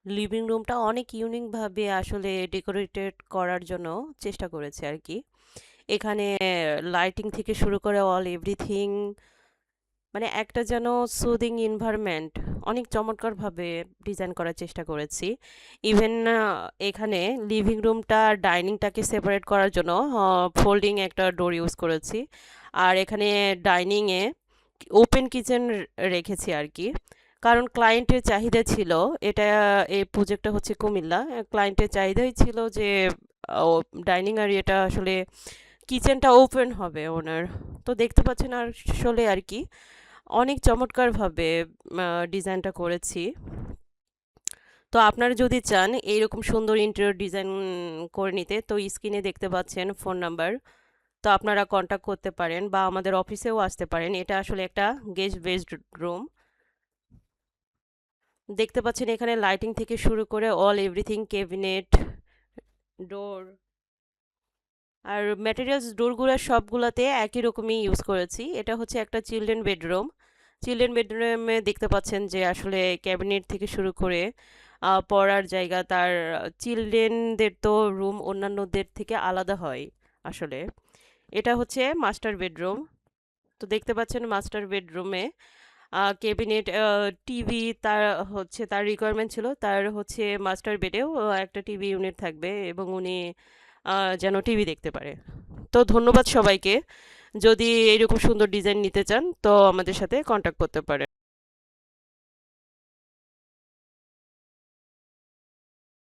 Living রুমটা অনেক ইউনিকভাবে আসলে ডেকোরেটেড করার জন্য চেষ্টা করেছে আর কি। এখানে লাইটিং থেকে শুরু করে অল এভরিথিং, মানে একটা যেন সুদিং এনভায়রনমেন্ট অনেক চমৎকারভাবে ডিজাইন করার চেষ্টা করেছি। ইভেন এখানে লিভিং রুমটা ডাইনিংটাকে সেপারেট করার জন্য ফোল্ডিং একটা ডোর ইউজ করেছি। আর এখানে ডাইনিংয়ে ওপেন কিচেন রেখেছি আর কি, কারণ ক্লায়েন্টের চাহিদা ছিল। এটা এই প্রজেক্টটা হচ্ছে কুমিল্লা, ক্লায়েন্টের চাহিদাই ছিল যে ডাইনিং এরিয়াটা আসলে কিচেনটা ওপেন হবে ওনার। তো দেখতে পাচ্ছেন আসলে আর কি অনেক চমৎকারভাবে ডিজাইনটা করেছি। তো আপনারা যদি চান এইরকম সুন্দর ইন্টেরিয়র ডিজাইন করে নিতে, তো স্ক্রিনে দেখতে পাচ্ছেন ফোন নাম্বার। তো আপনারা কন্ট্যাক্ট করতে পারেন বা আমাদের অফিসেও আসতে পারেন। এটা আসলে একটা গেস্ট বেসড রুম। দেখতে পাচ্ছেন এখানে লাইটিং থেকে শুরু করে অল এভরিথিং, ক্যাবিনেট, ডোর আর ম্যাটেরিয়ালস ডোরগুলো সবগুলোতে একই রকমই ইউজ করেছি। এটা হচ্ছে একটা চিলড্রেন বেডরুমে দেখতে পাচ্ছেন যে আসলে ক্যাবিনেট থেকে শুরু করে পড়ার জায়গা, তার চিলড্রেনদের তো রুম অন্যান্যদের থেকে আলাদা হয় আসলে। এটা হচ্ছে মাস্টার বেডরুম। তো দেখতে পাচ্ছেন মাস্টার বেডরুমে ক্যাবিনেট, টিভি, তার হচ্ছে তার রিকোয়ারমেন্ট ছিল তার হচ্ছে মাস্টার বেডেও একটা টিভি ইউনিট থাকবে এবং উনি যেন টিভি দেখতে পারে। তো ধন্যবাদ সবাইকে। যদি এরকম সুন্দর ডিজাইন নিতে চান তো আমাদের সাথে কন্ট্যাক্ট করতে পারেন।